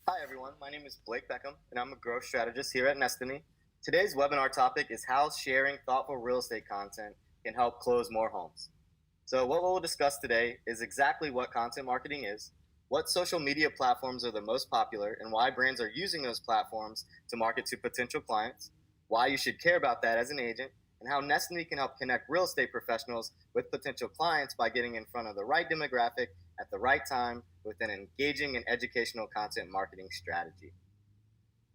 Hi everyone, my name is Blake Beckham and I'm a growth strategist here at Nestiny. Today's webinar topic is how sharing thoughtful real estate content can help close more homes. So what we'll discuss today is exactly what content marketing is, what social media platforms are the most popular and why brands are using those platforms to market to potential clients, why you should care about that as an agent, and how Nestiny can help connect real estate professionals with potential clients by getting in front of the right demographic at the right time with an engaging and educational content marketing strategy.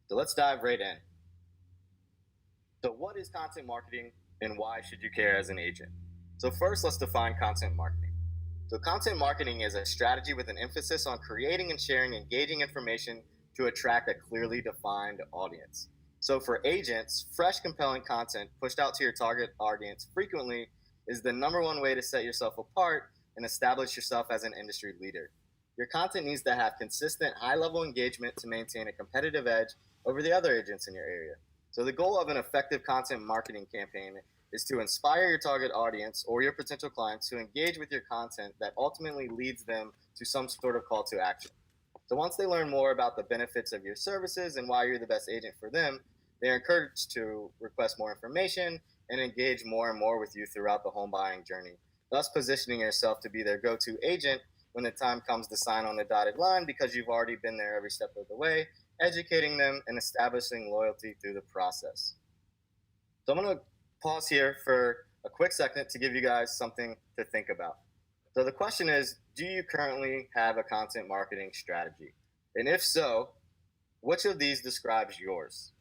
So let's dive right in. So what is content marketing and why should you care as an agent? So first, let's define content marketing. So content marketing is a strategy with an emphasis on creating and sharing engaging information to attract a clearly defined audience. So for agents, fresh, compelling content pushed out to your target audience frequently is the number one way to set yourself apart and establish yourself as an industry leader. Your content needs to have consistent, high-level engagement to maintain a competitive edge over the other agents in your area. So the goal of an effective content marketing campaign is to inspire your target audience or your potential clients to engage with your content that ultimately leads them to some sort of call to action. So once they learn more about the benefits of your services and why you're the best agent for them, they're encouraged to request more information and engage more and more with you throughout the home buying journey, thus positioning yourself to be their go-to agent when the time comes to sign on the dotted line because you've already been there every step of the way, educating them and establishing loyalty through the process. So I'm going to pause here for a quick second to give you guys something to think about. So the question is, do you currently have a content marketing strategy? And if so, which of these describes yours?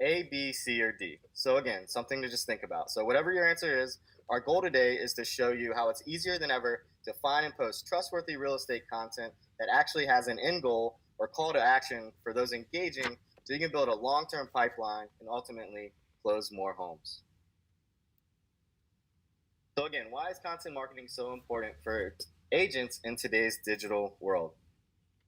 A, B, C, or D? So again, something to just think about. So whatever your answer is, our goal today is to show you how it's easier than ever to find and post trustworthy real estate content that actually has an end goal or call to action for those engaging so you can build a long-term pipeline and ultimately close more homes. So again, why is content marketing so important for agents in today's digital world?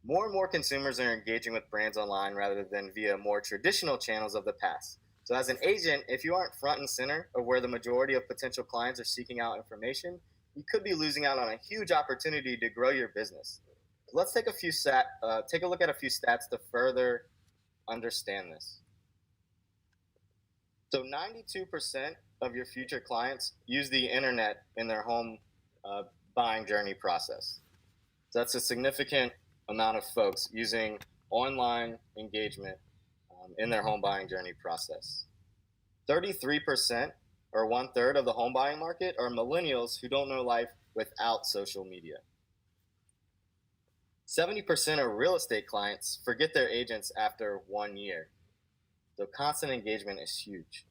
More and more consumers are engaging with brands online rather than via more traditional channels of the past. So as an agent, if you aren't front and center of where the majority of potential clients are seeking out information, you could be losing out on a huge opportunity to grow your business. So let's take a look at a few stats to further understand this. So 92% of your future clients use the internet in their home buying journey process. So that's a significant amount of folks using online engagement in their home buying journey process. 33%, or 1/3 of the home buying market, are millennials who don't know life without social media. 70% of real estate clients forget their agents after 1 year. So constant engagement is huge.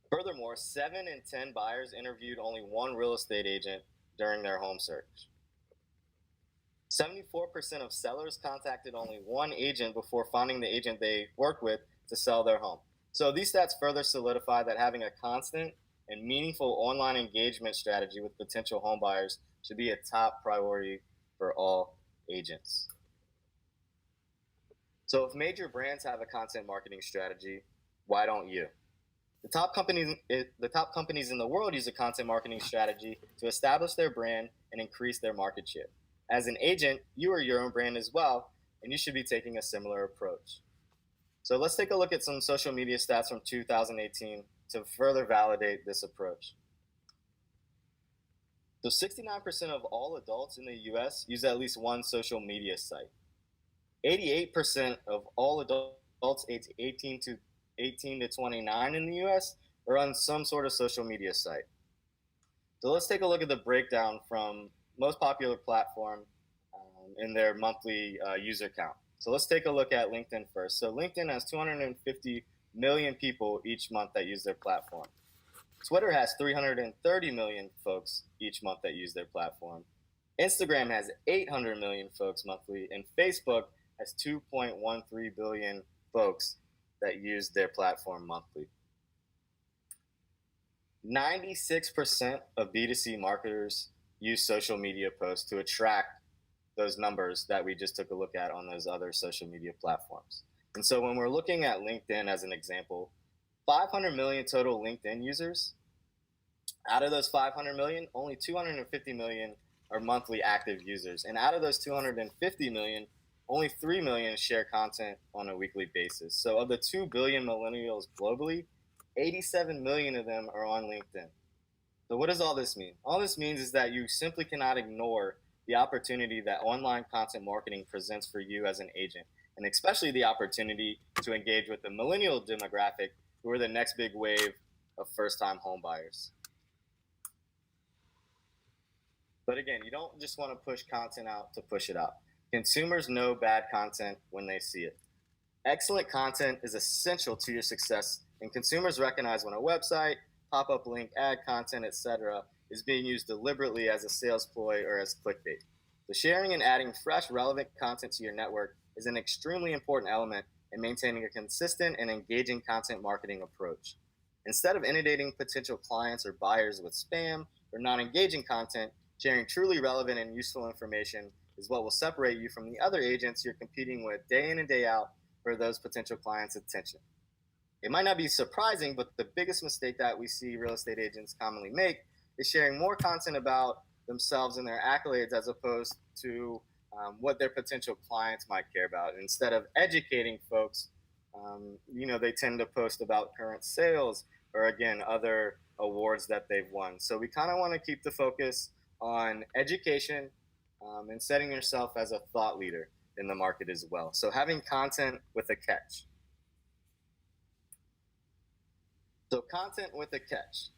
Furthermore, 7 in 10 buyers interviewed only one real estate agent during their home search. 74% of sellers contacted only one agent before finding the agent they work with to sell their home. So these stats further solidify that having a constant and meaningful online engagement strategy with potential home buyers should be a top priority for all agents. So if major brands have a content marketing strategy, why don't you? The top companies in the world use a content marketing strategy to establish their brand and increase their market share. As an agent, you are your own brand as well, and you should be taking a similar approach. So let's take a look at some social media stats from 2018 to further validate this approach. So 69% of all adults in the US use at least one social media site. 88% of all adults aged 18 to 29 in the US are on some sort of social media site. So let's take a look at the breakdown from most popular platform in their monthly user count. So let's take a look at LinkedIn first. So LinkedIn has 250 million people each month that use their platform. Twitter has 330 million folks each month that use their platform. Instagram has 800 million folks monthly, and Facebook has 2.13 billion folks that use their platform monthly. 96% of B2C marketers use social media posts to attract those numbers that we just took a look at on those other social media platforms. And so when we're looking at LinkedIn as an example, 500 million total LinkedIn users. Out of those 500 million, only 250 million are monthly active users. And out of those 250 million, only 3 million share content on a weekly basis. So of the 2 billion millennials globally, 87 million of them are on LinkedIn. So what does all this mean? All this means is that you simply cannot ignore the opportunity that online content marketing presents for you as an agent, and especially the opportunity to engage with the millennial demographic, who are the next big wave of first-time home buyers. But again, you don't just want to push content out to push it out. Consumers know bad content when they see it. Excellent content is essential to your success, and consumers recognize when a website, pop-up link, ad content, etc., is being used deliberately as a sales ploy or as clickbait. So sharing and adding fresh, relevant content to your network is an extremely important element in maintaining a consistent and engaging content marketing approach. Instead of inundating potential clients or buyers with spam or non-engaging content, sharing truly relevant and useful information is what will separate you from the other agents you're competing with day in and day out for those potential clients' attention. It might not be surprising, but the biggest mistake that we see real estate agents commonly make is sharing more content about themselves and their accolades as opposed to what their potential clients might care about. Instead of educating folks, they tend to post about current sales or, again, other awards that they've won. So we kind of want to keep the focus on education and setting yourself as a thought leader in the market as well. So having content with a catch. So content with a catch.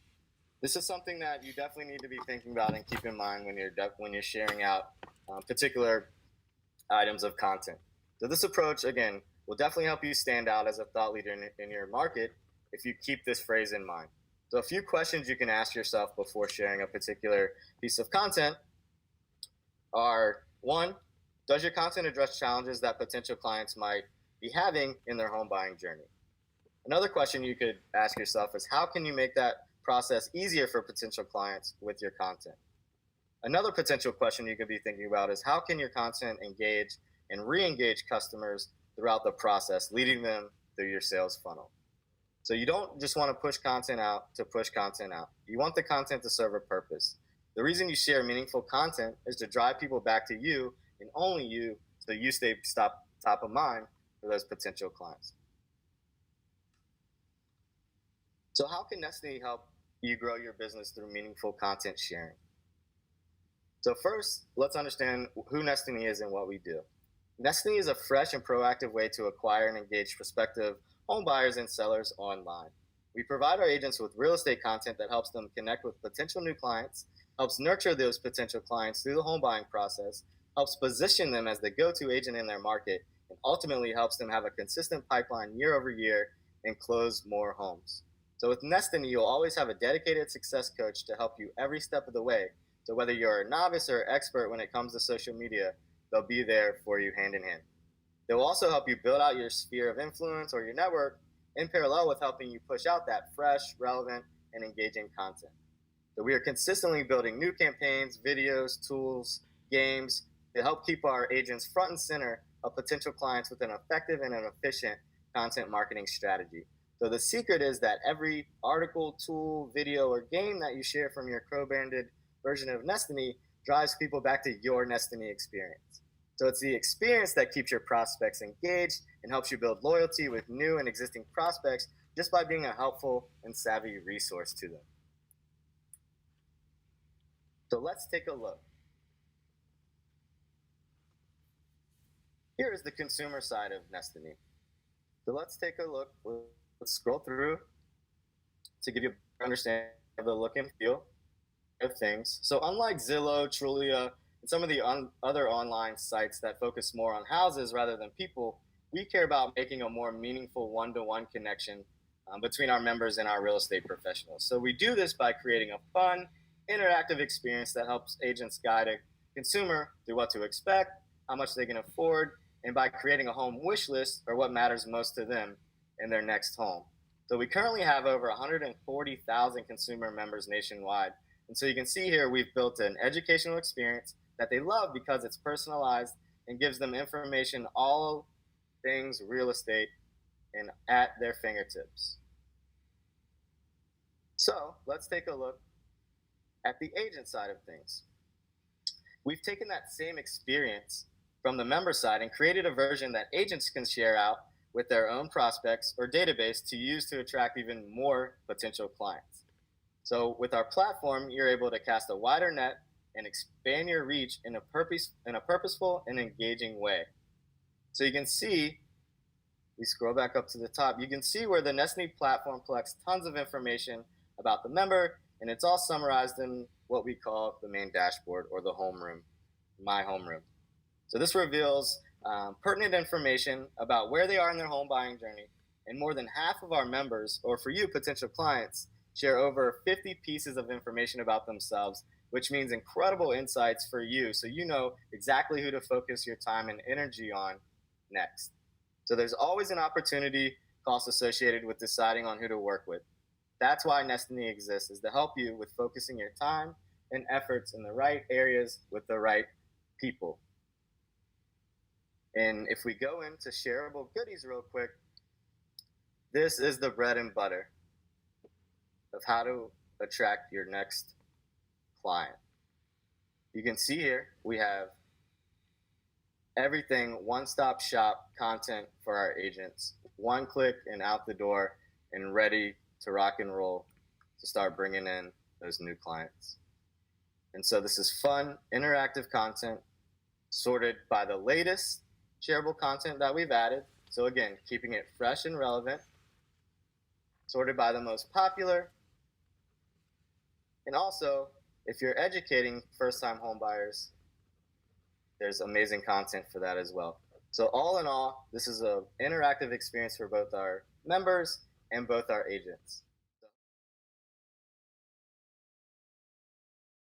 This is something that you definitely need to be thinking about and keep in mind when you're sharing out particular items of content. So this approach, again, will definitely help you stand out as a thought leader in your market if you keep this phrase in mind. So a few questions you can ask yourself before sharing a particular piece of content are, 1, does your content address challenges that potential clients might be having in their home buying journey? Another question you could ask yourself is, how can you make that process easier for potential clients with your content? Another potential question you could be thinking about is, how can your content engage and re-engage customers throughout the process, leading them through your sales funnel? So you don't just want to push content out to push content out. You want the content to serve a purpose. The reason you share meaningful content is to drive people back to you and only you, so you stay top of mind for those potential clients. So how can Nestiny help you grow your business through meaningful content sharing? So first, let's understand who Nestiny is and what we do. Nestiny is a fresh and proactive way to acquire and engage prospective home buyers and sellers online. We provide our agents with real estate content that helps them connect with potential new clients, helps nurture those potential clients through the home buying process, helps position them as the go-to agent in their market, and ultimately helps them have a consistent pipeline year over year and close more homes. So with Nestiny, you'll always have a dedicated success coach to help you every step of the way. So whether you're a novice or expert when it comes to social media, they'll be there for you hand in hand. They will also help you build out your sphere of influence or your network in parallel with helping you push out that fresh, relevant, and engaging content. So we are consistently building new campaigns, videos, tools, games to help keep our agents front and center of potential clients with an effective and an efficient content marketing strategy. So the secret is that every article, tool, video, or game that you share from your co-branded version of Nestiny drives people back to your Nestiny experience. So it's the experience that keeps your prospects engaged and helps you build loyalty with new and existing prospects just by being a helpful and savvy resource to them. So let's take a look. Here is the consumer side of Nestiny. So let's take a look. Let's scroll through to give you an understanding of the look and feel of things. So unlike Zillow, Trulia, and some of the other online sites that focus more on houses rather than people, we care about making a more meaningful one-to-one connection between our members and our real estate professionals. So we do this by creating a fun, interactive experience that helps agents guide a consumer through what to expect, how much they can afford, and by creating a home wish list or what matters most to them in their next home. So we currently have over 140,000 consumer members nationwide. And so you can see here we've built an educational experience that they love because it's personalized and gives them information, all things real estate, and at their fingertips. So let's take a look at the agent side of things. We've taken that same experience from the member side and created a version that agents can share out with their own prospects or database to use to attract even more potential clients. So with our platform, you're able to cast a wider net and expand your reach in a purposeful and engaging way. So you can see, we scroll back up to the top, you can see where the Nestiny platform collects tons of information about the member, and it's all summarized in what we call the main dashboard or the homeroom, my homeroom. So this reveals pertinent information about where they are in their home buying journey, and more than half of our members, or for you, potential clients, share over 50 pieces of information about themselves, which means incredible insights for you, so you know exactly who to focus your time and energy on next. So there's always an opportunity cost associated with deciding on who to work with. That's why Nestiny exists, is to help you with focusing your time and efforts in the right areas with the right people. And if we go into shareable goodies real quick, this is the bread and butter of how to attract your next client. You can see here we have everything, one-stop shop content for our agents. One click and out the door and ready to rock and roll to start bringing in those new clients. And so this is fun, interactive content sorted by the latest shareable content that we've added. So again, keeping it fresh and relevant, sorted by the most popular. And also, if you're educating first-time home buyers, there's amazing content for that as well. So all in all, this is an interactive experience for both our members and both our agents.